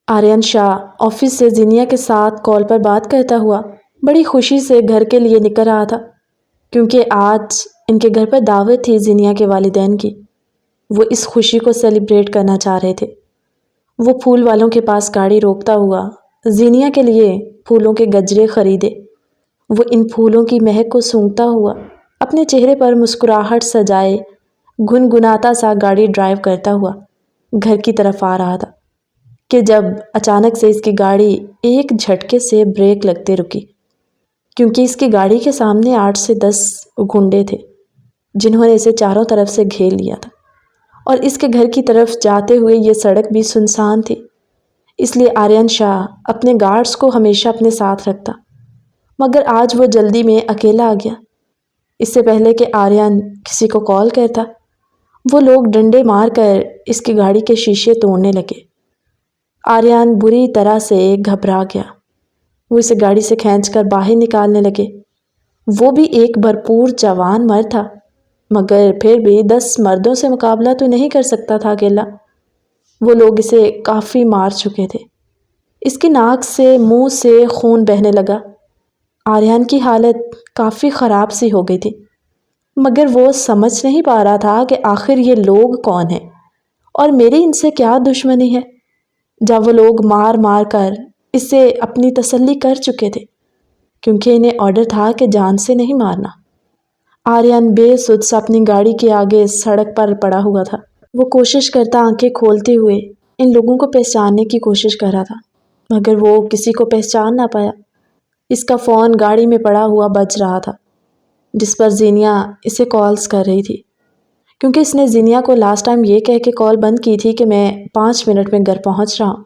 آریان شاہ office سے زینیا کے ساتھ کال پر بات کرتا ہوا بڑی خوشی سے گھر کے لیے نکل رہا تھا، کیونکہ آج ان کے گھر پر دعوت تھی زینیا کے والدین کی۔ وہ اس خوشی کو سیلیبریٹ کرنا چاہ رہے تھے۔ وہ پھول والوں کے پاس گاڑی روکتا ہوا زینیا کے لیے پھولوں کے گجرے خریدے۔ وہ ان پھولوں کی مہک کو سونگھتا ہوا اپنے چہرے پر مسکراہٹ سجائے گنگناتا سا گاڑی ڈرائیو کرتا ہوا گھر کی طرف آ رہا تھا کہ جب اچانک سے اس کی گاڑی ایک جھٹکے سے بریک لگتے رکی، کیونکہ اس کی گاڑی کے سامنے 8 سے 10 گنڈے تھے جنہوں نے اسے چاروں طرف سے گھیر لیا تھا، اور اس کے گھر کی طرف جاتے ہوئے یہ سڑک بھی سنسان تھی۔ اس لیے آریان شاہ اپنے گارڈز کو ہمیشہ اپنے ساتھ رکھتا، مگر آج وہ جلدی میں اکیلا آ گیا۔ اس سے پہلے کہ آریان کسی کو کال کرتا، وہ لوگ ڈنڈے مار کر اس کی گاڑی کے شیشے توڑنے لگے۔ آریان بری طرح سے گھبرا گیا۔ وہ اسے گاڑی سے کھینچ کر باہر نکالنے لگے۔ وہ بھی ایک بھرپور جوان مرد تھا، مگر پھر بھی 10 مردوں سے مقابلہ تو نہیں کر سکتا تھا اکیلا۔ وہ لوگ اسے کافی مار چکے تھے۔ اس کی ناک سے منہ سے خون بہنے لگا۔ آریان کی حالت کافی خراب سی ہو گئی تھی، مگر وہ سمجھ نہیں پا رہا تھا کہ آخر یہ لوگ کون ہیں اور میری ان سے کیا دشمنی ہے، جب وہ لوگ مار مار کر اس سے اپنی تسلی کر چکے تھے، کیونکہ انہیں آرڈر تھا کہ جان سے نہیں مارنا۔ آریان بے سدھ سا اپنی گاڑی کے آگے سڑک پر پڑا ہوا تھا۔ وہ کوشش کرتا آنکھیں کھولتے ہوئے ان لوگوں کو پہچاننے کی کوشش کر رہا تھا، مگر وہ کسی کو پہچان نہ پایا۔ اس کا فون گاڑی میں پڑا ہوا بج رہا تھا، جس پر زینیا اسے کالز کر رہی تھی، کیونکہ اس نے زینیا کو لاسٹ ٹائم یہ کہہ کے کال بند کی تھی کہ میں 5 منٹ میں گھر پہنچ رہا ہوں،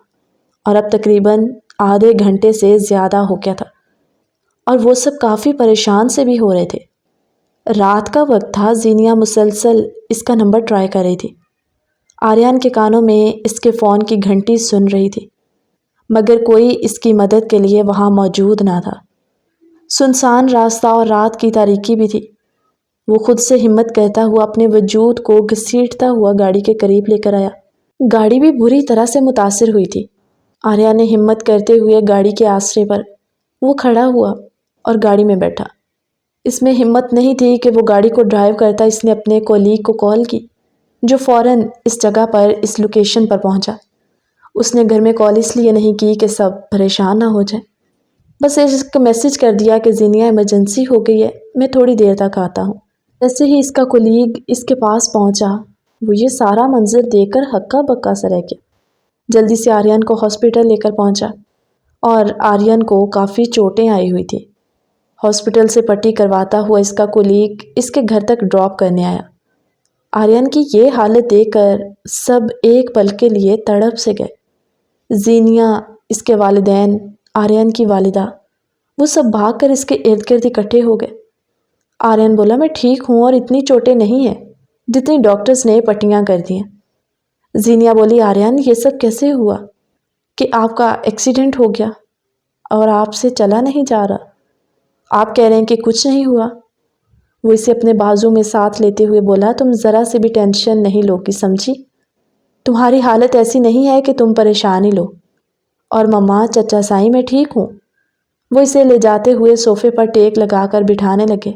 اور اب تقریباً آدھے گھنٹے سے زیادہ ہو گیا تھا، اور وہ سب کافی پریشان سے بھی ہو رہے تھے۔ رات کا وقت تھا۔ زینیا مسلسل اس کا نمبر ٹرائی کر رہی تھی۔ آریان کے کانوں میں اس کے فون کی گھنٹی سن رہی تھی، مگر کوئی اس کی مدد کے لیے وہاں موجود نہ تھا۔ سنسان راستہ اور رات کی تاریکی بھی تھی۔ وہ خود سے ہمت کرتا ہوا اپنے وجود کو گھسیٹتا ہوا گاڑی کے قریب لے کر آیا۔ گاڑی بھی بری طرح سے متاثر ہوئی تھی۔ آریان نے ہمت کرتے ہوئے گاڑی کے آسرے پر وہ کھڑا ہوا اور گاڑی میں بیٹھا۔ اس میں ہمت نہیں تھی کہ وہ گاڑی کو ڈرائیو کرتا۔ اس نے اپنے کولیگ کو کال کی، جو فوراً اس جگہ پر اس لوکیشن پر پہنچا۔ اس نے گھر میں کال اس لیے نہیں کی کہ سب پریشان نہ ہو جائیں، بس ایک میسج کر دیا کہ زینیا ایمرجنسی ہو گئی ہے، میں تھوڑی دیر تک آتا ہوں۔ جیسے ہی اس کا کولیگ اس کے پاس پہنچا، وہ یہ سارا منظر دیکھ کر ہکا بکا سا رہ گیا۔ جلدی سے آریان کو ہاسپٹل لے کر پہنچا، اور آریان کو کافی چوٹیں آئی ہوئی تھی۔ ہاسپٹل سے پٹی کرواتا ہوا اس کا کولیگ اس کے گھر تک ڈراپ کرنے آیا۔ آریان کی یہ حالت دیکھ کر سب ایک پل کے لیے تڑپ سے گئے۔ زینیا، اس کے والدین، آریان کی والدہ، وہ سب بھاگ کر اس کے ارد گرد اکٹھے ہو گئے۔ آریان بولا، میں ٹھیک ہوں اور اتنی چوٹیں نہیں ہیں جتنی ڈاکٹرز نے پٹیاں کر دی ہیں۔ زینیا بولی، آریان یہ سب کیسے ہوا کہ آپ کا ایکسیڈنٹ ہو گیا اور آپ سے چلا نہیں جا رہا؟ آپ کہہ رہے ہیں کہ کچھ نہیں ہوا۔ وہ اسے اپنے بازو میں ساتھ لیتے ہوئے بولا، تم ذرا سے بھی ٹینشن نہیں لو گی، سمجھی؟ تمہاری حالت ایسی نہیں ہے کہ تم پریشانی لو، اور مما، چچا سائی، میں ٹھیک ہوں۔ وہ اسے لے جاتے ہوئے صوفے پر ٹیک لگا کر بٹھانے لگے،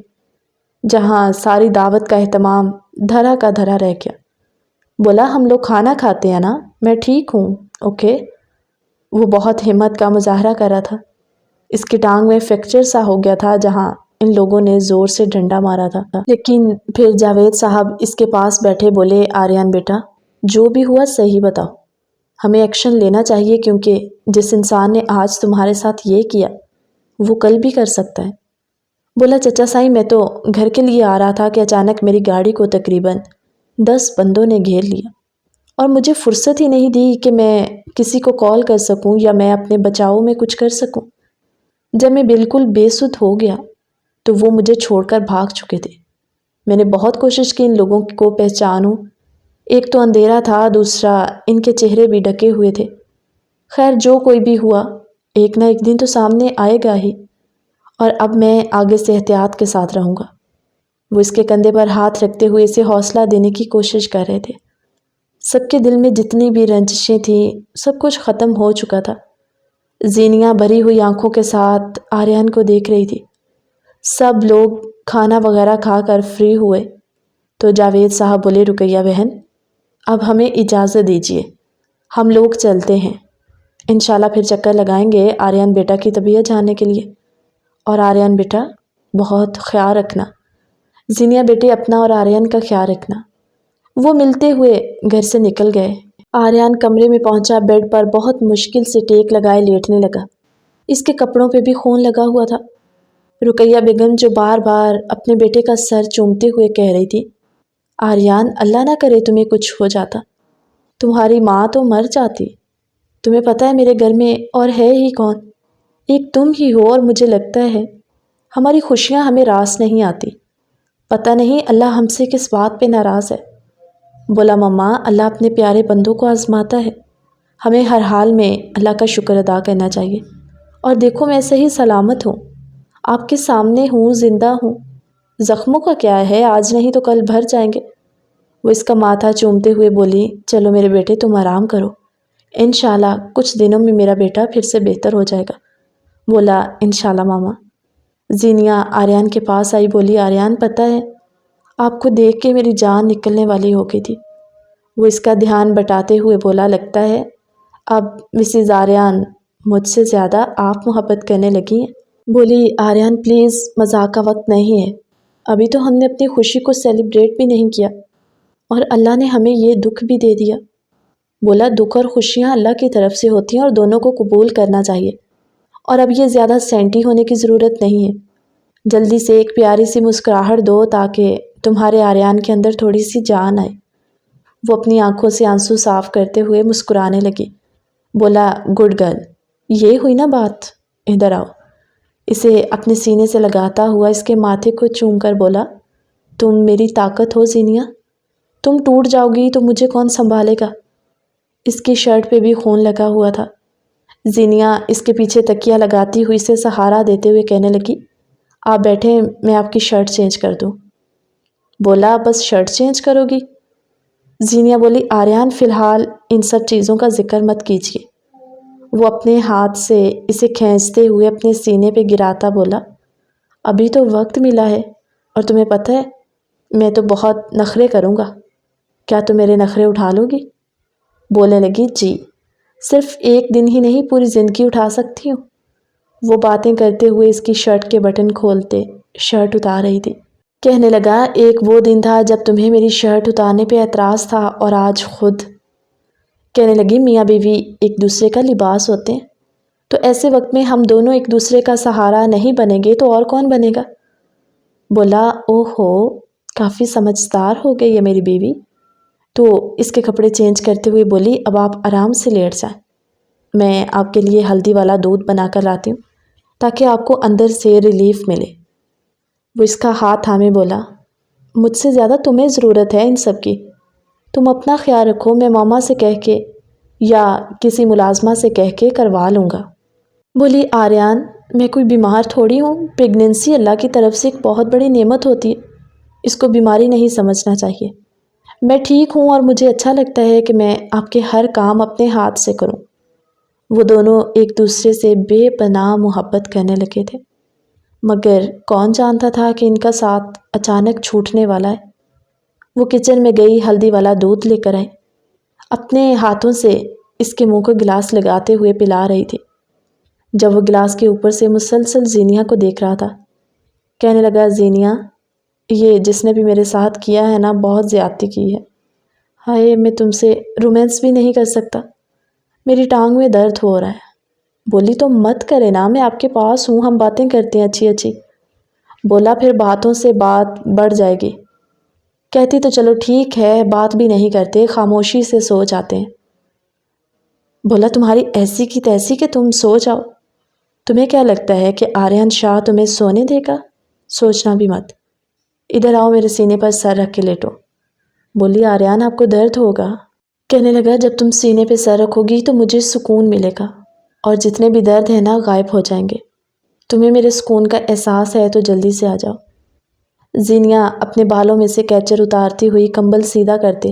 جہاں ساری دعوت کا اہتمام دھرا کا دھرا رہ گیا۔ بولا، ہم لوگ کھانا کھاتے ہیں نا، میں ٹھیک ہوں، اوکے؟ وہ بہت ہمت کا مظاہرہ کر رہا تھا۔ اس کی ٹانگ میں فریکچر سا ہو گیا تھا جہاں ان لوگوں نے زور سے ڈنڈا مارا تھا۔ لیکن پھر جاوید صاحب اس کے پاس بیٹھے بولے، آریان بیٹا، جو بھی ہوا صحیح بتاؤ، ہمیں ایکشن لینا چاہیے، کیونکہ جس انسان نے آج تمہارے ساتھ یہ کیا وہ کل بھی کر سکتا ہے۔ بولا، چچا سائی، میں تو گھر کے لیے آ رہا تھا کہ اچانک میری گاڑی کو تقریباً 10 بندوں نے گھیر لیا، اور مجھے فرصت ہی نہیں دی کہ میں کسی کو کال کر سکوں یا میں اپنے بچاؤ میں کچھ کر سکوں۔ جب میں بالکل بے سدھ ہو گیا تو وہ مجھے چھوڑ کر بھاگ چکے تھے۔ میں نے بہت کوشش کی ان لوگوں کو پہچانوں، ایک تو اندھیرا تھا، دوسرا ان کے چہرے بھی ڈھکے ہوئے تھے۔ خیر، جو کوئی بھی ہوا، ایک نہ ایک دن تو سامنے آئے گا ہی، اور اب میں آگے سے احتیاط کے ساتھ رہوں گا۔ وہ اس کے کندھے پر ہاتھ رکھتے ہوئے اسے حوصلہ دینے کی کوشش کر رہے تھے۔ سب کے دل میں جتنی بھی رنجشیں تھیں سب کچھ ختم ہو چکا تھا۔ زینیہ بھری ہوئی آنکھوں کے ساتھ آریان کو دیکھ رہی تھی۔ سب لوگ کھانا وغیرہ کھا کر فری ہوئے تو جاوید صاحب بولے، رقیہ بہن اب ہمیں اجازت دیجیے، ہم لوگ چلتے ہیں، انشاءاللہ پھر چکر لگائیں گے آریان بیٹا کی طبیعت جاننے کے لیے۔ اور آریان بیٹا بہت خیال رکھنا، زینیہ بیٹے اپنا اور آریان کا خیال رکھنا۔ وہ ملتے ہوئے گھر سے نکل گئے۔ آریان کمرے میں پہنچا، بیڈ پر بہت مشکل سے ٹیک لگائے لیٹنے لگا۔ اس کے کپڑوں پہ بھی خون لگا ہوا تھا۔ رقیہ بیگم جو بار بار اپنے بیٹے کا سر چومتے ہوئے کہہ رہی تھی، آریان اللہ نہ کرے تمہیں کچھ ہو جاتا، تمہاری ماں تو مر جاتی، تمہیں پتہ ہے میرے گھر میں اور ہے ہی کون، ایک تم ہی ہو، اور مجھے لگتا ہے ہماری خوشیاں ہمیں راس نہیں آتی، پتہ نہیں اللہ ہم سے کس بات پہ ناراض ہے۔ بولا مما اللہ اپنے پیارے بندوں کو آزماتا ہے، ہمیں ہر حال میں اللہ کا شکر ادا کرنا چاہیے۔ اور دیکھو میں صحیح سلامت ہوں، آپ کے سامنے ہوں، زندہ ہوں، زخموں کا کیا ہے، آج نہیں تو کل بھر جائیں گے۔ وہ اس کا ماتھا چومتے ہوئے بولی، چلو میرے بیٹے تم آرام کرو، انشاءاللہ کچھ دنوں میں میرا بیٹا پھر سے بہتر ہو جائے گا۔ بولا انشاءاللہ ماما۔ زینیہ آریان کے پاس آئی، بولی آریان پتہ ہے آپ کو دیکھ کے میری جان نکلنے والی ہو گئی تھی۔ وہ اس کا دھیان بٹاتے ہوئے بولا، لگتا ہے اب مسز آریان مجھ سے زیادہ آپ محبت کرنے لگی ہیں۔ بولی آریان پلیز مذاق کا وقت نہیں ہے، ابھی تو ہم نے اپنی خوشی کو سیلیبریٹ بھی نہیں کیا اور اللہ نے ہمیں یہ دکھ بھی دے دیا۔ بولا دکھ اور خوشیاں اللہ کی طرف سے ہوتی ہیں اور دونوں کو قبول کرنا چاہیے، اور اب یہ زیادہ سینٹی ہونے کی ضرورت نہیں ہے، جلدی سے ایک پیاری سی مسکراہٹ دو تاکہ تمہارے آریان کے اندر تھوڑی سی جان آئے۔ وہ اپنی آنکھوں سے آنسو صاف کرتے ہوئے مسکرانے لگی۔ بولا گڈ گرل، یہ ہوئی نا بات، ادھر آؤ۔ اسے اپنے سینے سے لگاتا ہوا اس کے ماتھے کو چوم کر بولا، تم میری طاقت ہو زینیہ، تم ٹوٹ جاؤ گی تو مجھے کون سنبھالے گا۔ اس کی شرٹ پہ بھی خون لگا ہوا تھا۔ زینیہ اس کے پیچھے تکیہ لگاتی ہوئی اسے سہارا دیتے ہوئے کہنے لگی، آپ بیٹھیں میں آپ کی شرٹ چینج کر دوں۔ بولا بس شرٹ چینج کرو گی؟ زینیہ بولی آریان فی الحال ان سب چیزوں کا ذکر مت کیجیے۔ وہ اپنے ہاتھ سے اسے کھینچتے ہوئے اپنے سینے پہ گراتا بولا، ابھی تو وقت ملا ہے، اور تمہیں پتہ ہے میں تو بہت نخرے کروں گا، کیا تم میرے نخرے اٹھا لو گی؟ بولنے لگی جی، صرف ایک دن ہی نہیں پوری زندگی اٹھا سکتی ہوں۔ وہ باتیں کرتے ہوئے اس کی شرٹ کے بٹن کھولتے شرٹ اتار رہی تھی۔ کہنے لگا ایک وہ دن تھا جب تمہیں میری شرٹ اتارنے پہ اعتراض تھا، اور آج خود۔ کہنے لگی میاں بیوی ایک دوسرے کا لباس ہوتے ہیں، تو ایسے وقت میں ہم دونوں ایک دوسرے کا سہارا نہیں بنیں گے تو اور کون بنے گا؟ بولا اوہو کافی سمجھدار ہو گئی ہے میری بیوی۔ تو اس کے کپڑے چینج کرتے ہوئے بولی، اب آپ آرام سے لیٹ جائیں، میں آپ کے لیے ہلدی والا دودھ بنا کر لاتی ہوں تاکہ آپ کو اندر سے ریلیف ملے۔ وہ اس کا ہاتھ تھامے بولا، مجھ سے زیادہ تمہیں ضرورت ہے ان سب کی، تم اپنا خیال رکھو، میں ماما سے کہہ کے یا کسی ملازمہ سے کہہ کے کروا لوں گا۔ بولی آریان میں کوئی بیمار تھوڑی ہوں، پریگننسی اللہ کی طرف سے ایک بہت بڑی نعمت ہوتی ہے، اس کو بیماری نہیں سمجھنا چاہیے۔ میں ٹھیک ہوں اور مجھے اچھا لگتا ہے کہ میں آپ کے ہر کام اپنے ہاتھ سے کروں۔ وہ دونوں ایک دوسرے سے بے پناہ محبت کرنے لگے تھے، مگر کون جانتا تھا کہ ان کا ساتھ اچانک چھوٹنے والا ہے۔ وہ کچن میں گئی، ہلدی والا دودھ لے کر آئی، اپنے ہاتھوں سے اس کے منہ کو گلاس لگاتے ہوئے پلا رہی تھی۔ جب وہ گلاس کے اوپر سے مسلسل زینیہ کو دیکھ رہا تھا، کہنے لگا زینیہ یہ جس نے بھی میرے ساتھ کیا ہے نا بہت زیادتی کی ہے، ہائے میں تم سے رومانس بھی نہیں کر سکتا، میری ٹانگ میں درد ہو رہا ہے۔ بولی تو مت کرے نا، میں آپ کے پاس ہوں، ہم باتیں کرتے ہیں اچھی اچھی۔ بولا پھر باتوں سے بات بڑھ جائے گی، کہتی تو چلو ٹھیک ہے بات بھی نہیں کرتے، خاموشی سے سو جاتے ہیں۔ بولا تمہاری ایسی کی تیسی کہ تم سو جاؤ، تمہیں کیا لگتا ہے کہ آریان شاہ تمہیں سونے دے گا؟ سوچنا بھی مت، ادھر آؤ میرے سینے پر سر رکھ کے لیٹو۔ بولی آریان آپ کو درد ہوگا؟ کہنے لگا جب تم سینے پہ سر رکھو گی تو مجھے سکون ملے گا، اور جتنے بھی درد ہیں نا غائب ہو جائیں گے، تمہیں میرے سکون کا احساس ہے تو جلدی سے آ جاؤ۔ زینیہ اپنے بالوں میں سے کیچر اتارتی ہوئی کمبل سیدھا کرتے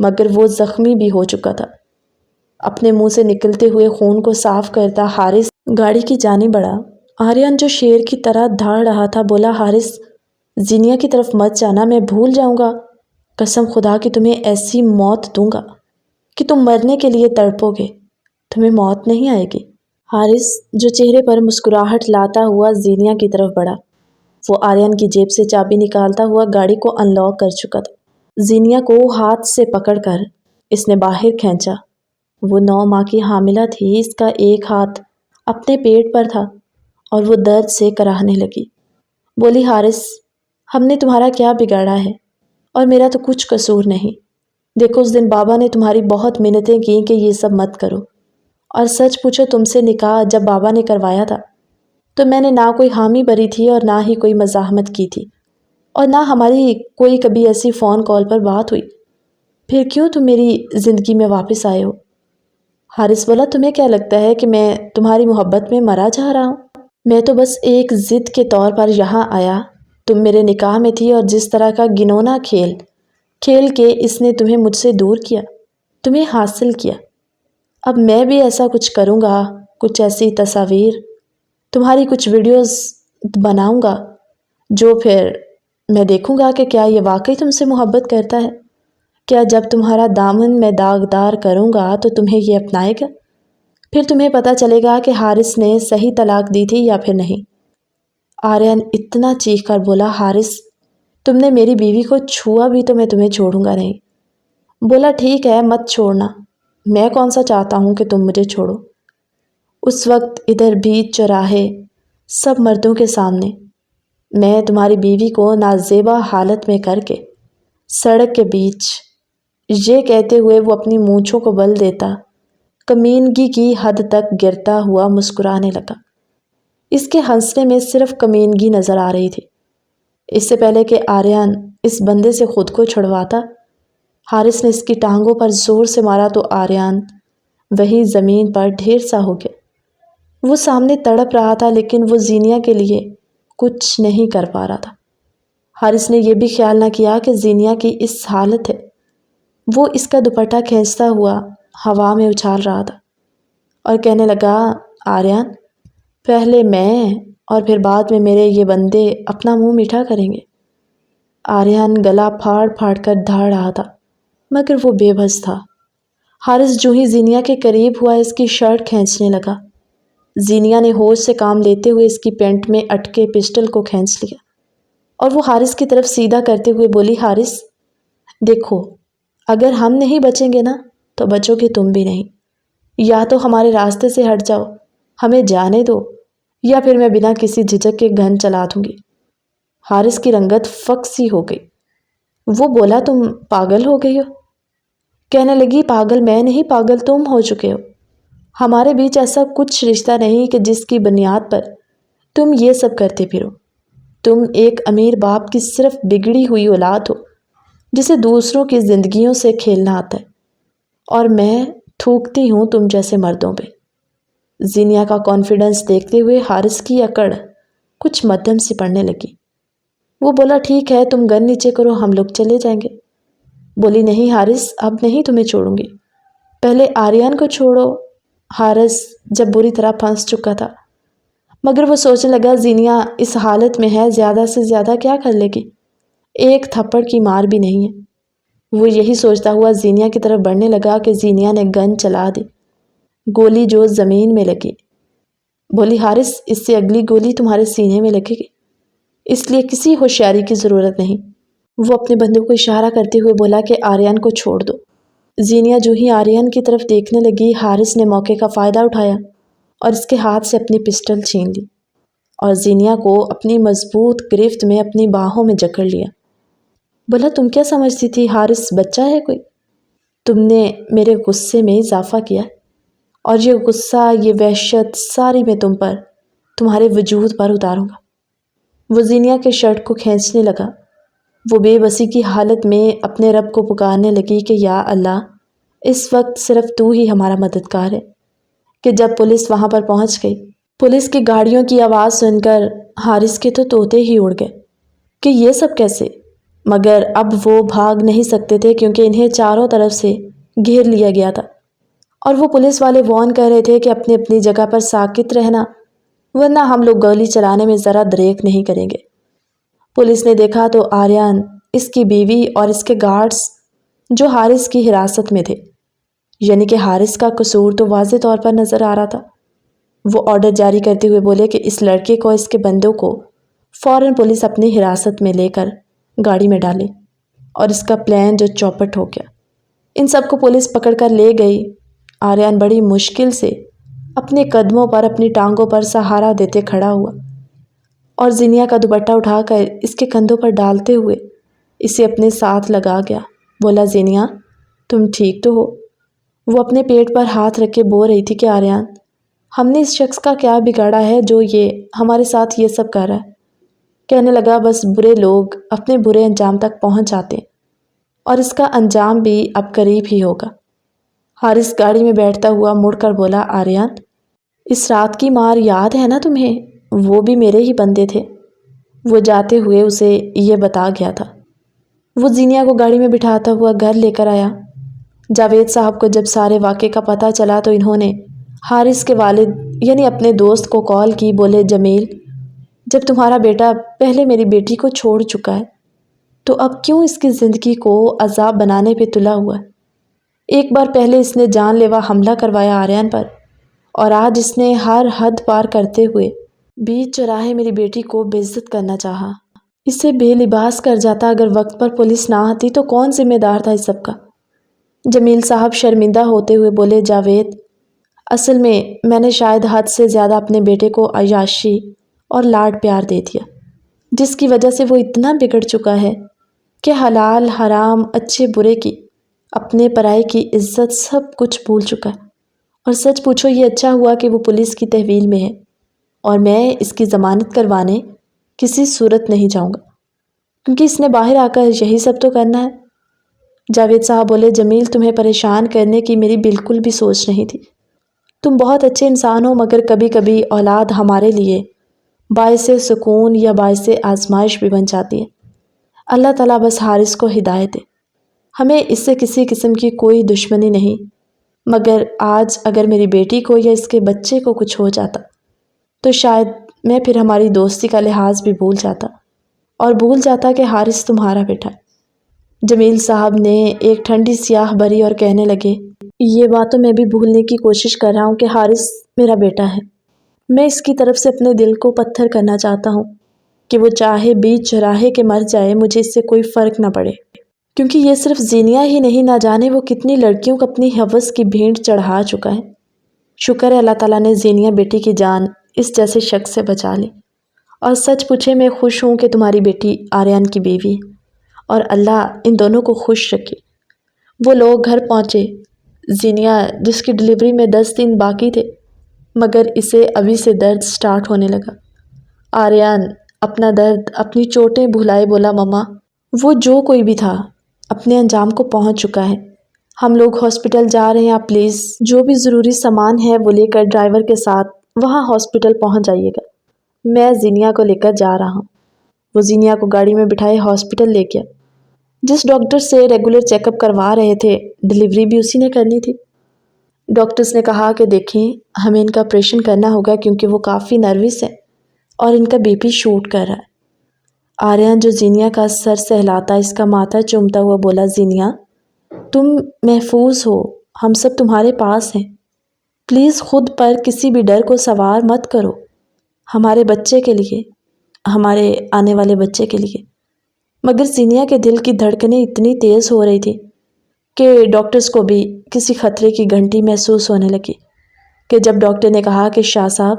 مگر وہ زخمی بھی ہو چکا تھا۔ اپنے منہ سے نکلتے ہوئے خون کو صاف کرتا حارث گاڑی کی جانب بڑھا۔ آریان جو شیر کی طرح دھاڑ رہا تھا بولا، حارث زینیا کی طرف مت جانا، میں بھول جاؤں گا، قسم خدا کی تمہیں ایسی موت دوں گا کہ تم مرنے کے لیے تڑپو گے، تمہیں موت نہیں آئے گی۔ حارث جو چہرے پر مسکراہٹ لاتا ہوا زینیا کی طرف بڑھا، وہ آریان کی جیب سے چابی نکالتا ہوا گاڑی کو ان لاک کر چکا تھا۔ زینیا کو ہاتھ سے پکڑ کر اس نے باہر کھینچا۔ وہ 9 ماہ کی حاملہ تھی، اس کا ایک ہاتھ اپنے پیٹ پر تھا اور وہ درد سے کراہنے لگی۔ بولی، حارث ہم نے تمہارا کیا بگاڑا ہے، اور میرا تو کچھ قصور نہیں۔ دیکھو اس دن بابا نے تمہاری بہت منتیں کی کہ یہ سب مت کرو، اور سچ پوچھو تم سے نکاح جب بابا نے کروایا تھا تو میں نے نہ کوئی حامی بھری تھی اور نہ ہی کوئی مزاحمت کی تھی، اور نہ ہماری کوئی کبھی ایسی فون کال پر بات ہوئی، پھر کیوں تم میری زندگی میں واپس آئے ہو؟ حارث بولا، تمہیں کیا لگتا ہے کہ میں تمہاری محبت میں مرا جا رہا ہوں؟ میں تو بس ایک ضد کے طور پر یہاں آیا، تم میرے نکاح میں تھی اور جس طرح کا گنونا کھیل کھیل کے اس نے تمہیں مجھ سے دور کیا، تمہیں حاصل کیا۔ اب میں بھی ایسا کچھ کروں گا، کچھ ایسی تصاویر، تمہاری کچھ ویڈیوز بناؤں گا، جو پھر میں دیکھوں گا کہ کیا یہ واقعی تم سے محبت کرتا ہے، کیا جب تمہارا دامن میں داغدار کروں گا تو تمہیں یہ اپنائے گا، پھر تمہیں پتہ چلے گا کہ حارث نے صحیح طلاق دی تھی یا پھر نہیں۔ آریان اتنا چیخ کر بولا، حارث تم نے میری بیوی کو چھوا بھی تو میں تمہیں چھوڑوں گا نہیں۔ بولا، ٹھیک ہے مت چھوڑنا، میں کون سا چاہتا ہوں کہ تم مجھے چھوڑو۔ اس وقت ادھر بیچ چوراہے سب مردوں کے سامنے میں تمہاری بیوی کو نازیبا حالت میں کر کے سڑک کے بیچ یہ کہتے ہوئے وہ اپنی مونچھوں کو بل دیتا، کمینگی کی حد تک گرتا ہوا مسکرانے لگا۔ اس کے ہنسنے میں صرف کمینگی نظر آ رہی تھی۔ اس سے پہلے کہ آریان اس بندے سے خود کو چھڑواتا، حارث نے اس کی ٹانگوں پر زور سے مارا تو آریان وہی زمین پر ڈھیر سا ہو گیا۔ وہ سامنے تڑپ رہا تھا لیکن وہ زینیا کے لیے کچھ نہیں کر پا رہا تھا۔ حارث نے یہ بھی خیال نہ کیا کہ زینیا کی اس حالت ہے۔ وہ اس کا دوپٹہ کھینچتا ہوا ہوا میں اچھال رہا تھا اور کہنے لگا، آریان پہلے میں اور پھر بعد میں میرے یہ بندے اپنا منہ میٹھا کریں گے۔ آریان گلا پھاڑ پھاڑ کر دھاڑ رہا تھا مگر وہ بے بس تھا۔ حارث جو ہی زینیا کے قریب ہوا اس کی شرٹ کھینچنے لگا۔ زینیا نے ہوش سے کام لیتے ہوئے اس کی پینٹ میں اٹکے پسٹل کو کھینچ لیا اور وہ حارث کی طرف سیدھا کرتے ہوئے بولی، حارث دیکھو اگر ہم نہیں بچیں گے نا تو بچو گے تم بھی نہیں، یا تو ہمارے راستے سے ہٹ جاؤ، ہمیں جانے دو، یا پھر میں بنا کسی جھجک کے گن چلا دوں گی۔ حارث کی رنگت فک سی ہو گئی۔ وہ بولا، تم پاگل ہو گئی ہو؟ کہنے لگی، پاگل میں نہیں، پاگل تم ہو چکے ہو۔ ہمارے بیچ ایسا کچھ رشتہ نہیں کہ جس کی بنیاد پر تم یہ سب کرتے پھرو۔ تم ایک امیر باپ کی صرف بگڑی ہوئی اولاد ہو جسے دوسروں کی زندگیوں سے کھیلنا آتا ہے، اور میں تھوکتی ہوں تم جیسے مردوں پہ۔ زینیا کا کانفیڈنس دیکھتے ہوئے حارث کی اکڑ کچھ مدھم سی پڑنے لگی۔ وہ بولا، ٹھیک ہے تم گن نیچے کرو، ہم لوگ چلے جائیں گے۔ بولی، نہیں حارث اب نہیں تمہیں چھوڑوں گی، پہلے آریان کو چھوڑو۔ حارث جب بری طرح پھنس چکا تھا مگر وہ سوچنے لگا، زینیا اس حالت میں ہے، زیادہ سے زیادہ کیا کر لے گی، ایک تھپڑ کی مار بھی نہیں ہے۔ وہ یہی سوچتا ہوا زینیا کی طرف بڑھنے لگا کہ زینیا نے گن چلا دی، گولی جو زمین میں لگی۔ بولی، حارث اس سے اگلی گولی تمہارے سینے میں لگے گی، اس لیے کسی ہوشیاری کی ضرورت نہیں۔ وہ اپنے بندوق کو اشارہ کرتے ہوئے بولا کہ آریان کو چھوڑ دو۔ زینیا جو ہی آریان کی طرف دیکھنے لگی، حارث نے موقع کا فائدہ اٹھایا اور اس کے ہاتھ سے اپنی پسٹل چھین لی اور زینیا کو اپنی مضبوط گرفت میں اپنی باہوں میں جکڑ لیا۔ بولا، تم کیا سمجھتی تھی حارث بچہ ہے کوئی؟ تم نے میرے غصے میں اضافہ کیا اور یہ غصہ، یہ وحشت ساری میں تم پر، تمہارے وجود پر اتاروں گا۔ وہ زینیا کے شرٹ کو کھینچنے لگا۔ وہ بے بسی کی حالت میں اپنے رب کو پکارنے لگی کہ یا اللہ، اس وقت صرف تو ہی ہمارا مددگار ہے۔ کہ جب پولیس وہاں پر پہنچ گئی، پولیس کی گاڑیوں کی آواز سن کر حارث کے تو طوطے ہی اڑ گئے کہ یہ سب کیسے؟ مگر اب وہ بھاگ نہیں سکتے تھے کیونکہ انہیں چاروں طرف سے گھیر لیا گیا تھا، اور وہ پولیس والے وارن کر رہے تھے کہ اپنی اپنی جگہ پر ساکت رہنا، ورنہ ہم لوگ گولی چلانے میں ذرا دریغ نہیں کریں گے۔ پولیس نے دیکھا تو آریان، اس کی بیوی اور اس کے گارڈز جو حارث کی حراست میں تھے، یعنی کہ حارث کا قصور تو واضح طور پر نظر آ رہا تھا۔ وہ آرڈر جاری کرتے ہوئے بولے کہ اس لڑکے کو، اس کے بندوں کو فوراً پولیس اپنی حراست میں لے کر گاڑی میں ڈالے، اور اس کا پلان جو چوپٹ ہو گیا۔ ان سب کو پولیس پکڑ کر لے گئی۔ آریان بڑی مشکل سے اپنے قدموں پر، اپنی ٹانگوں پر سہارا دیتے کھڑا ہوا، اور زینیا کا دوپٹہ اٹھا کر اس کے کندھوں پر ڈالتے ہوئے اسے اپنے ساتھ لگا گیا۔ بولا، زینیا تم ٹھیک تو ہو؟ وہ اپنے پیٹ پر ہاتھ رکھ کے بول رہی تھی کہ آریان، ہم نے اس شخص کا کیا بگاڑا ہے جو یہ ہمارے ساتھ یہ سب کر رہا ہے؟ کہنے لگا، بس برے لوگ اپنے برے انجام تک پہنچ جاتے ہیں، اور اس کا انجام بھی اب قریب ہی ہوگا۔ حارث گاڑی میں بیٹھتا ہوا مڑ کر بولا، آریان اس رات کی مار یاد ہے نا تمہیں؟ وہ بھی میرے ہی بندے تھے۔ وہ جاتے ہوئے اسے یہ بتا گیا تھا۔ وہ زینیا کو گاڑی میں بٹھاتا ہوا گھر لے کر آیا۔ جاوید صاحب کو جب سارے واقعے کا پتہ چلا تو انہوں نے حارث کے والد یعنی اپنے دوست کو کال کی۔ بولے، جمیل، جب تمہارا بیٹا پہلے میری بیٹی کو چھوڑ چکا ہے تو اب کیوں اس کی زندگی کو عذاب بنانے پہ تلا ہوا ہے؟ ایک بار پہلے اس نے جان لیوا حملہ کروایا آریان پر، اور آج اس نے ہر حد پار کرتے ہوئے بیچ چوراہے میری بیٹی کو بے عزت کرنا چاہا۔ اسے بے لباس کر جاتا اگر وقت پر پولیس نہ آتی تو کون ذمہ دار تھا اس سب کا؟ جمیل صاحب شرمندہ ہوتے ہوئے بولے، جاوید، اصل میں نے شاید حد سے زیادہ اپنے بیٹے کو عیاشی اور لاڈ پیار دے دیا، جس کی وجہ سے وہ اتنا بگڑ چکا ہے کہ حلال حرام، اچھے برے کی، اپنے پرائے کی عزت سب کچھ بھول چکا ہے۔ اور سچ پوچھو یہ اچھا ہوا کہ وہ پولیس کی تحویل میں ہے، اور میں اس کی ضمانت کروانے کسی صورت نہیں جاؤں گا، کیونکہ اس نے باہر آ کر یہی سب تو کرنا ہے۔ جاوید صاحب بولے، جمیل، تمہیں پریشان کرنے کی میری بالکل بھی سوچ نہیں تھی۔ تم بہت اچھے انسان ہو، مگر کبھی کبھی اولاد ہمارے لیے باعث سکون یا باعث آزمائش بھی بن جاتی ہے۔ اللہ تعالیٰ بس حارث کو ہدایت دے۔ ہمیں اس سے کسی قسم کی کوئی دشمنی نہیں، مگر آج اگر میری بیٹی کو یا اس کے بچے کو کچھ ہو جاتا تو شاید میں پھر ہماری دوستی کا لحاظ بھی بھول جاتا، اور بھول جاتا کہ حارث تمہارا بیٹا ہے۔ جمیل صاحب نے ایک ٹھنڈی سیاہ بری اور کہنے لگے، یہ بات تو میں بھی بھولنے کی کوشش کر رہا ہوں کہ حارث میرا بیٹا ہے۔ میں اس کی طرف سے اپنے دل کو پتھر کرنا چاہتا ہوں کہ وہ چاہے بیچ چوراہے کے مر جائے، مجھے اس سے کوئی فرق نہ پڑے، کیونکہ یہ صرف زینیا ہی نہیں، نہ جانے وہ کتنی لڑکیوں کو اپنی ہوس کی بھینٹ چڑھا چکا ہے۔ شکر ہے اللہ تعالیٰ نے زینیا بیٹی کی جان اس جیسے شخص سے بچا لی، اور سچ پوچھے میں خوش ہوں کہ تمہاری بیٹی آریان کی بیوی ہے، اور اللہ ان دونوں کو خوش رکھے۔ وہ لوگ گھر پہنچے۔ زینیا، جس کی ڈلیوری میں 10 دن باقی تھے، مگر اسے ابھی سے درد سٹارٹ ہونے لگا۔ آریان اپنا درد، اپنی چوٹیں بھلائے بولا، مما، وہ جو کوئی بھی تھا اپنے انجام کو پہنچ چکا ہے۔ ہم لوگ ہاسپٹل جا رہے ہیں، آپ پلیز جو بھی ضروری سامان ہے وہ لے کر ڈرائیور کے ساتھ وہاں ہاسپٹل پہنچ جائیے گا۔ میں زینیا کو لے کر جا رہا ہوں۔ وہ زینیا کو گاڑی میں بٹھائے ہاسپٹل لے گیا۔ جس ڈاکٹر سے ریگولر چیک اپ کروا رہے تھے، ڈلیوری بھی اسی نے کرنی تھی۔ ڈاکٹرز نے کہا کہ دیکھیں، ہمیں ان کا آپریشن کرنا ہوگا کیونکہ وہ کافی نروس ہے اور ان کا بی پی شوٹ کر رہا ہے۔ آریان جو زینیا کا سر سہلاتا، اس کا ماتھا چومتا ہوا بولا، زینیا تم محفوظ ہو، ہم سب تمہارے پاس ہیں، پلیز خود پر کسی بھی ڈر کو سوار مت کرو، ہمارے بچے کے لیے، ہمارے آنے والے بچے کے لیے۔ مگر زینیا کے دل کی دھڑکنیں اتنی تیز ہو رہی تھی کہ ڈاکٹرز کو بھی کسی خطرے کی گھنٹی محسوس ہونے لگی، کہ جب ڈاکٹر نے کہا کہ شاہ صاحب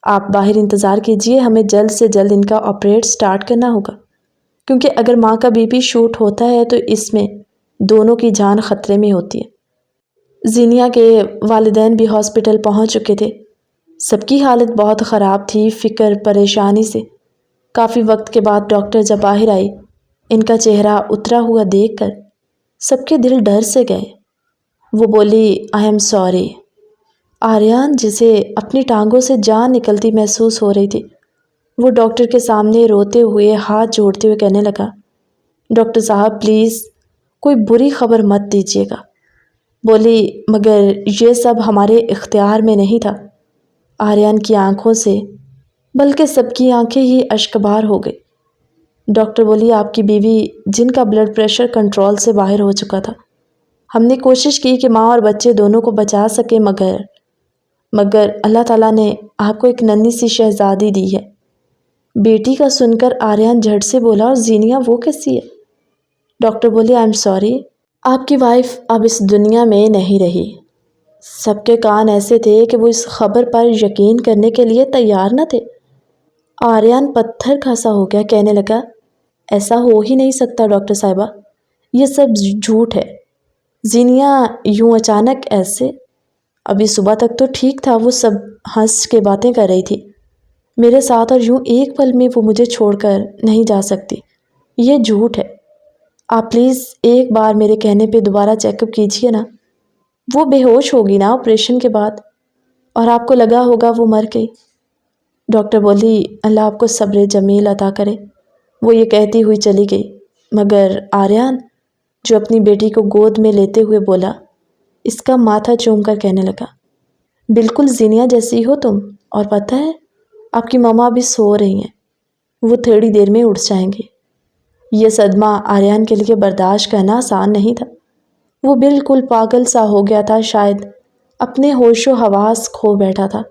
آپ باہر انتظار کیجئے، ہمیں جلد سے جلد ان کا آپریٹ سٹارٹ کرنا ہوگا، کیونکہ اگر ماں کا بی پی شوٹ ہوتا ہے تو اس میں دونوں کی جان خطرے میں ہوتی ہے۔ زینیا کے والدین بھی ہاسپٹل پہنچ چکے تھے۔ سب کی حالت بہت خراب تھی، فکر پریشانی سے۔ کافی وقت کے بعد ڈاکٹر جب باہر آئی، ان کا چہرہ اترا ہوا دیکھ کر سب کے دل ڈر سے گئے۔ وہ بولی، آئی ایم سوری۔ آریان، جسے اپنی ٹانگوں سے جان نکلتی محسوس ہو رہی تھی، وہ ڈاکٹر کے سامنے روتے ہوئے ہاتھ جوڑتے ہوئے کہنے لگا، ڈاکٹر صاحب پلیز کوئی بری خبر مت دیجیے گا، بولی، مگر یہ سب ہمارے اختیار میں نہیں تھا۔ آریان کی آنکھوں سے بلکہ سب کی آنکھیں ہی اشکبار ہو گئی۔ ڈاکٹر بولی، آپ کی بیوی جن کا بلڈ پریشر کنٹرول سے باہر ہو چکا تھا، ہم نے کوشش کی کہ ماں اور بچے دونوں کو بچا سکے، مگر اللہ تعالیٰ نے آپ کو ایک ننھی سی شہزادی دی ہے۔ بیٹی کا سن کر آریان جھٹ سے بولا، اور زینیا وہ کیسی ہے؟ ڈاکٹر بولی، آئی ایم سوری، آپ کی وائف اب اس دنیا میں نہیں رہی۔ سب کے کان ایسے تھے کہ وہ اس خبر پر یقین کرنے کے لیے تیار نہ تھے۔ آریان پتھر کھسا ہو گیا، کہنے لگا، ایسا ہو ہی نہیں سکتا ڈاکٹر صاحبہ، یہ سب جھوٹ ہے۔ زینیا یوں اچانک ایسے؟ ابھی صبح تک تو ٹھیک تھا، وہ سب ہنس کے باتیں کر رہی تھی میرے ساتھ، اور یوں ایک پل میں وہ مجھے چھوڑ کر نہیں جا سکتی۔ یہ جھوٹ ہے۔ آپ پلیز ایک بار میرے کہنے پہ دوبارہ چیک اپ کیجیے نا۔ وہ بے ہوش ہوگی نا آپریشن کے بعد، اور آپ کو لگا ہوگا وہ مر گئی۔ ڈاکٹر بولی، اللہ آپ کو صبر جمیل عطا کرے۔ وہ یہ کہتی ہوئی چلی گئی، مگر آریان جو اپنی بیٹی کو گود میں لیتے ہوئے بولا، اس کا ماتھا چوم کر کہنے لگا، بالکل زینیا جیسی ہو تم، اور پتہ ہے آپ کی ماما ابھی سو رہی ہیں، وہ تھوڑی دیر میں اٹھ جائیں گے۔ یہ صدمہ آریان کے لیے برداشت کرنا آسان نہیں تھا۔ وہ بالکل پاگل سا ہو گیا تھا، شاید اپنے ہوش و حواس کھو بیٹھا تھا۔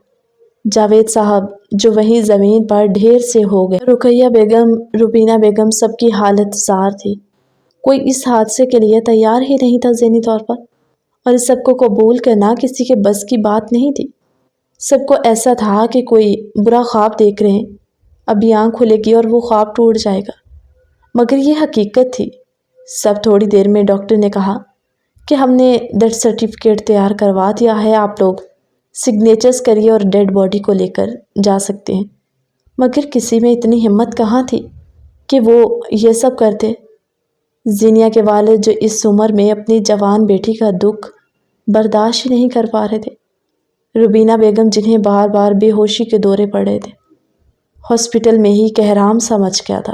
جاوید صاحب جو وہیں زمین پر ڈھیر سے ہو گئے، رقیہ بیگم، روبینہ بیگم، سب کی حالت زار تھی۔ کوئی اس حادثے کے لیے تیار ہی نہیں تھا ذہنی طور پر، اور اس سب کو قبول کرنا کسی کے بس کی بات نہیں تھی۔ سب کو ایسا تھا کہ کوئی برا خواب دیکھ رہے ہیں، ابھی آنکھ کھلے گی اور وہ خواب ٹوٹ جائے گا، مگر یہ حقیقت تھی۔ سب تھوڑی دیر میں ڈاکٹر نے کہا کہ ہم نے ڈیتھ سرٹیفکیٹ تیار کروا دیا ہے، آپ لوگ سگنیچرز کریے اور ڈیڈ باڈی کو لے کر جا سکتے ہیں۔ مگر کسی میں اتنی ہمت کہاں تھی کہ وہ یہ سب کرتے۔ زینیا کے والد جو اس عمر میں اپنی جوان بیٹی کا دکھ برداشت ہی نہیں کر پا رہے تھے، روبینہ بیگم جنہیں بار بار بے ہوشی کے دورے پڑ رہے تھے، ہاسپٹل میں ہی کہرام سا مچ گیا تھا۔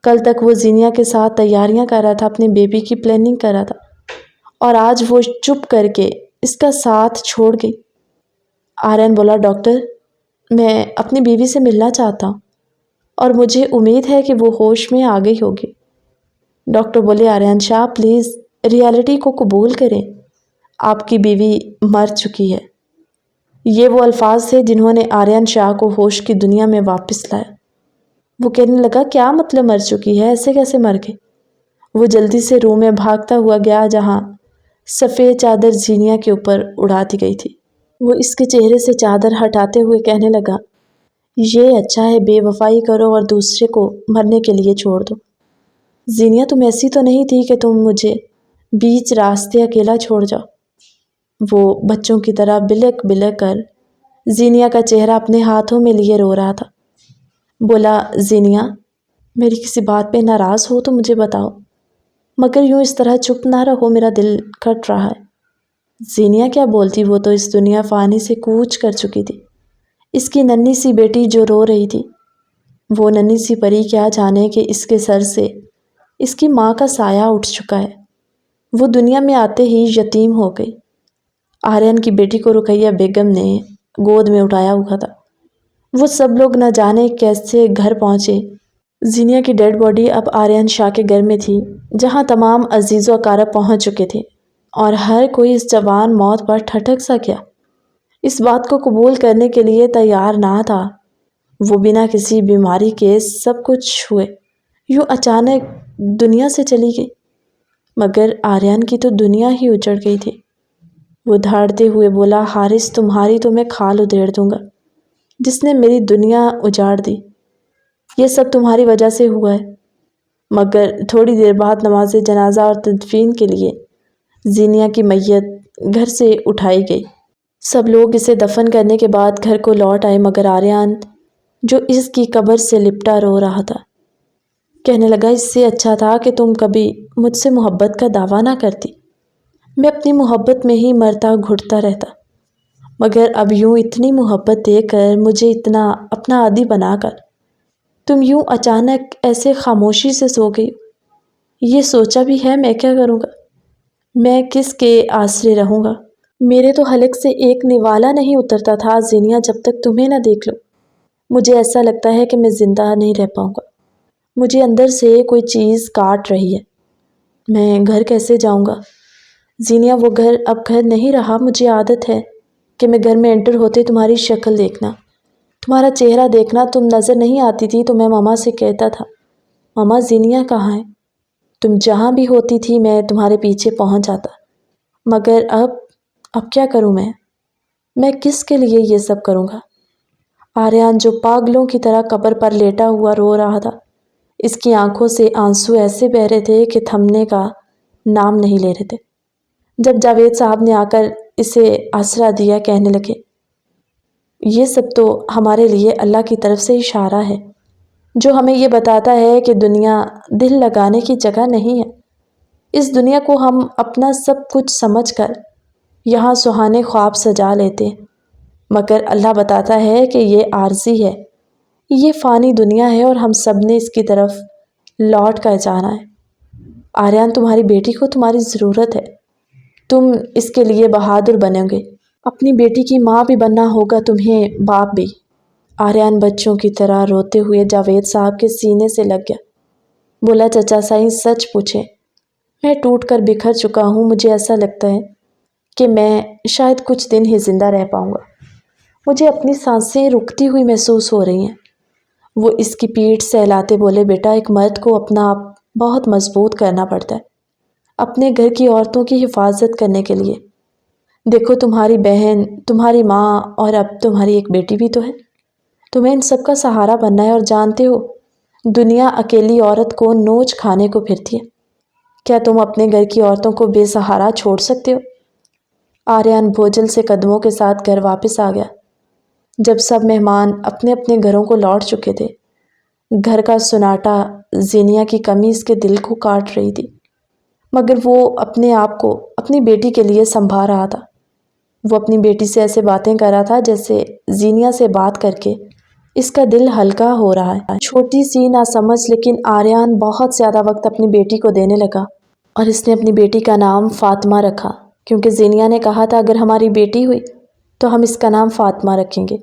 کل تک وہ زینیا کے ساتھ تیاریاں کر رہا تھا، اپنے بیبی کی پلاننگ کر رہا تھا، اور آج وہ چپ کر کے اس کا ساتھ چھوڑ گئی۔ آریان بولا، ڈاکٹر میں اپنی بیوی سے ملنا چاہتا ہوں، اور مجھے امید ہے کہ وہ ہوش میں آ گئی ہوگی۔ ڈاکٹر بولے، آریان شاہ پلیز ریالٹی کو قبول کریں، آپ کی بیوی مر چکی ہے۔ یہ وہ الفاظ تھے جنہوں نے آریان شاہ کو ہوش کی دنیا میں واپس لایا۔ وہ کہنے لگا، کیا مطلب مر چکی ہے؟ ایسے کیسے مر گئی؟ وہ جلدی سے روم میں بھاگتا ہوا گیا جہاں سفید چادر زینیا کے اوپر اڑا دی گئی تھی۔ وہ اس کے چہرے سے چادر ہٹاتے ہوئے کہنے لگا، یہ اچھا ہے، بے وفائی کرو اور دوسرے کو مرنے کے لیے چھوڑ دو۔ زینیا تم ایسی تو نہیں تھی کہ تم مجھے بیچ راستے اکیلا چھوڑ جاؤ۔ وہ بچوں کی طرح بلک بلک کر زینیا کا چہرہ اپنے ہاتھوں میں لیے رو رہا تھا۔ بولا، زینیا میری کسی بات پہ ناراض ہو تو مجھے بتاؤ، مگر یوں اس طرح چپ نہ رہو، میرا دل کٹ رہا ہے۔ زینیا کیا بولتی، وہ تو اس دنیا فانی سے کوچ کر چکی تھی۔ اس کی ننھی سی بیٹی جو رو رہی تھی، وہ ننھی سی پری کیا جانے کہ اس کے سر سے اس کی ماں کا سایہ اٹھ چکا ہے۔ وہ دنیا میں آتے ہی یتیم ہو گئی۔ آریان کی بیٹی کو رقیہ بیگم نے گود میں اٹھایا ہوا تھا۔ وہ سب لوگ نہ جانے کیسے گھر پہنچے۔ زینیا کی ڈیڈ باڈی اب آریان شاہ کے گھر میں تھی، جہاں تمام عزیز و اقارب پہنچ چکے تھے، اور ہر کوئی اس جوان موت پر ٹھٹک سا گیا، اس بات کو قبول کرنے کے لیے تیار نہ تھا۔ وہ بنا کسی بیماری کے سب کچھ ہوئے یوں اچانک دنیا سے چلی گئی، مگر آریان کی تو دنیا ہی اجڑ گئی تھی۔ وہ دھاڑتے ہوئے بولا، حارث تمہاری تو میں کھال ادھیڑ دوں گا، جس نے میری دنیا اجاڑ دی۔ یہ سب تمہاری وجہ سے ہوا ہے۔ مگر تھوڑی دیر بعد نماز جنازہ اور تدفین کے لیے زینیا کی میت گھر سے اٹھائی گئی۔ سب لوگ اسے دفن کرنے کے بعد گھر کو لوٹ آئے، مگر آریان جو اس کی قبر سے لپٹا رو رہا تھا، کہنے لگا، اس سے اچھا تھا کہ تم کبھی مجھ سے محبت کا دعویٰ نہ کرتی، میں اپنی محبت میں ہی مرتا گھٹتا رہتا، مگر اب یوں اتنی محبت دے کر، مجھے اتنا اپنا عادی بنا کر، تم یوں اچانک ایسے خاموشی سے سو گئی۔ یہ سوچا بھی ہے میں کیا کروں گا، میں کس کے آسرے رہوں گا۔ میرے تو حلق سے ایک نوالا نہیں اترتا تھا زینیا جب تک تمہیں نہ دیکھ لوں۔ مجھے ایسا لگتا ہے کہ میں زندہ نہیں رہ پاؤں گا، مجھے اندر سے کوئی چیز کاٹ رہی ہے۔ میں گھر کیسے جاؤں گا زینیا؟ وہ گھر اب گھر نہیں رہا۔ مجھے عادت ہے کہ میں گھر میں انٹر ہوتے تمہاری شکل دیکھنا، تمہارا چہرہ دیکھنا۔ تم نظر نہیں آتی تھی تو میں ماما سے کہتا تھا ماما زینیا کہاں ہے؟ تم جہاں بھی ہوتی تھی میں تمہارے پیچھے پہنچ جاتا۔ مگر اب کیا کروں میں کس کے لیے یہ سب کروں گا؟ آریان جو پاگلوں کی طرح قبر پر لیٹا ہوا رو رہا تھا، اس کی آنکھوں سے آنسو ایسے بہہ رہے تھے کہ تھمنے کا نام نہیں لے رہے تھے۔ جب جاوید صاحب نے آ کر اسے آسرا دیا، کہنے لگے یہ سب تو ہمارے لیے اللہ کی طرف سے اشارہ ہے جو ہمیں یہ بتاتا ہے کہ دنیا دل لگانے کی جگہ نہیں ہے۔ اس دنیا کو ہم اپنا سب کچھ سمجھ کر یہاں سہانے خواب سجا لیتے ہیں، مگر اللہ بتاتا ہے کہ یہ عارضی ہے، یہ فانی دنیا ہے اور ہم سب نے اس کی طرف لوٹ کر جانا ہے۔ آریان تمہاری بیٹی کو تمہاری ضرورت ہے، تم اس کے لیے بہادر بنو گے، اپنی بیٹی کی ماں بھی بننا ہوگا تمہیں، باپ بھی۔ آریان بچوں کی طرح روتے ہوئے جاوید صاحب کے سینے سے لگ گیا، بولا چچا سائیں سچ پوچھے میں ٹوٹ کر بکھر چکا ہوں، مجھے ایسا لگتا ہے کہ میں شاید کچھ دن ہی زندہ رہ پاؤں گا، مجھے اپنی سانسیں رکتی ہوئی محسوس ہو رہی ہیں۔ وہ اس کی پیٹھ سہلاتے بولے بیٹا ایک مرد کو اپنا آپ بہت مضبوط کرنا پڑتا ہے اپنے گھر کی عورتوں کی حفاظت کرنے کے لیے۔ دیکھو تمہاری بہن، تمہاری ماں اور اب تمہاری ایک بیٹی بھی تو ہے، تمہیں ان سب کا سہارا بننا ہے، اور جانتے ہو دنیا اکیلی عورت کو نوچ کھانے کو پھرتی ہے، کیا تم اپنے گھر کی عورتوں کو بے سہارا چھوڑ سکتے ہو؟ آریان بھوجل سے قدموں کے ساتھ گھر واپس آ گیا۔ جب سب مہمان اپنے اپنے گھروں کو لوٹ چکے تھے، گھر کا سناٹا زینیا کی کمی اس کے دل کو کاٹ رہی تھی، مگر وہ اپنے آپ کو اپنی بیٹی کے لیے سنبھال رہا تھا۔ وہ اپنی بیٹی سے ایسے باتیں کر رہا تھا جیسے زینیا سے بات کر کے اس کا دل ہلکا ہو رہا ہے۔ چھوٹی سی ناسمجھ لیکن آریان بہت زیادہ وقت اپنی بیٹی کو دینے لگا، اور اس نے اپنی بیٹی کا نام فاطمہ رکھا، کیونکہ زینیا نے کہا تھا اگر ہماری بیٹی ہوئی تو ہم اس کا نام فاطمہ رکھیں گے۔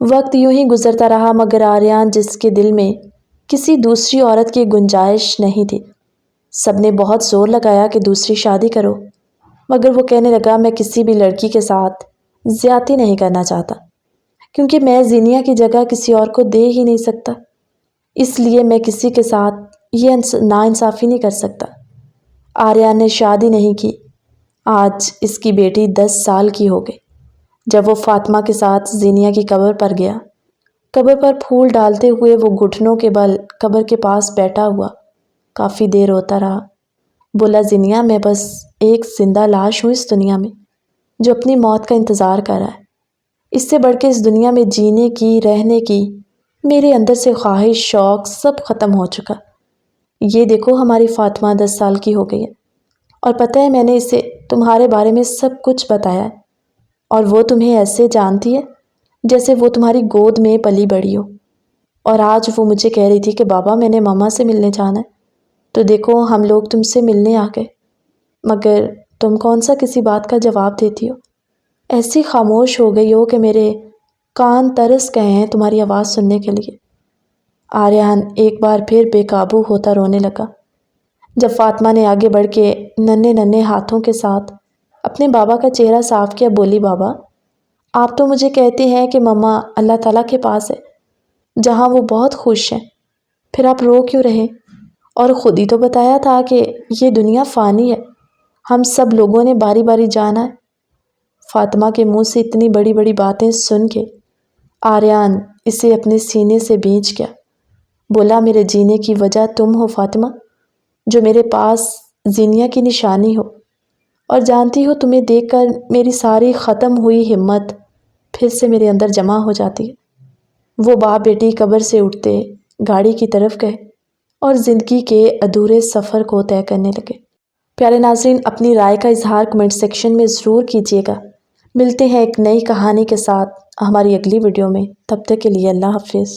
وقت یوں ہی گزرتا رہا، مگر آریان جس کے دل میں کسی دوسری عورت کی گنجائش نہیں تھی، سب نے بہت زور لگایا کہ دوسری شادی کرو، مگر وہ کہنے لگا میں کسی بھی لڑکی کے ساتھ زیادتی نہیں کرنا چاہتا، کیونکہ میں زینیا کی جگہ کسی اور کو دے ہی نہیں سکتا، اس لیے میں کسی کے ساتھ یہ ناانصافی نہیں کر سکتا۔ آریان نے شادی نہیں کی۔ آج اس کی بیٹی 10 سال کی ہو گئی۔ جب وہ فاطمہ کے ساتھ زینیا کی قبر پر گیا، قبر پر پھول ڈالتے ہوئے وہ گھٹنوں کے بل قبر کے پاس بیٹھا ہوا کافی دیر روتا رہا۔ بولا زینیا میں بس ایک زندہ لاش ہوں اس دنیا میں جو اپنی موت کا انتظار کر رہا ہے، اس سے بڑھ کے اس دنیا میں جینے کی، رہنے کی میرے اندر سے خواہش، شوق سب ختم ہو چکا۔ یہ دیکھو ہماری فاطمہ 10 سال کی ہو گئی ہے، اور پتہ ہے میں نے اسے تمہارے بارے میں سب کچھ بتایا ہے، اور وہ تمہیں ایسے جانتی ہے جیسے وہ تمہاری گود میں پلی بڑھی ہو۔ اور آج وہ مجھے کہہ رہی تھی کہ بابا میں نے ماما سے ملنے جانا ہے، تو دیکھو ہم لوگ تم سے ملنے آ گئے، مگر تم کون سا کسی بات کا جواب دیتی ہو؟ ایسی خاموش ہو گئی ہو کہ میرے کان ترس گئے ہیں تمہاری آواز سننے کے لیے۔ آریان ایک بار پھر بے قابو ہوتا رونے لگا۔ جب فاطمہ نے آگے بڑھ کے ننھے ننھے ہاتھوں کے ساتھ اپنے بابا کا چہرہ صاف کیا، بولی بابا آپ تو مجھے کہتے ہیں کہ مما اللہ تعالیٰ کے پاس ہے جہاں وہ بہت خوش ہیں، پھر آپ رو کیوں رہے؟ اور خود ہی تو بتایا تھا کہ یہ دنیا فانی ہے، ہم سب لوگوں نے باری باری جانا ہے۔ فاطمہ کے منہ سے اتنی بڑی بڑی باتیں سن کے آریان اسے اپنے سینے سے بھینچ گیا۔ بولا میرے جینے کی وجہ تم ہو فاطمہ، جو میرے پاس زینیا کی نشانی ہو، اور جانتی ہو تمہیں دیکھ کر میری ساری ختم ہوئی ہمت پھر سے میرے اندر جمع ہو جاتی ہے۔ وہ باپ بیٹی قبر سے اٹھتے گاڑی کی طرف گئے اور زندگی کے ادھورے سفر کو طے کرنے لگے۔ پیارے ناظرین، اپنی رائے کا اظہار کمنٹ سیکشن میں ضرور کیجیے گا۔ ملتے ہیں ایک نئی کہانی کے ساتھ ہماری اگلی ویڈیو میں، تب تک کے لیے اللہ حافظ۔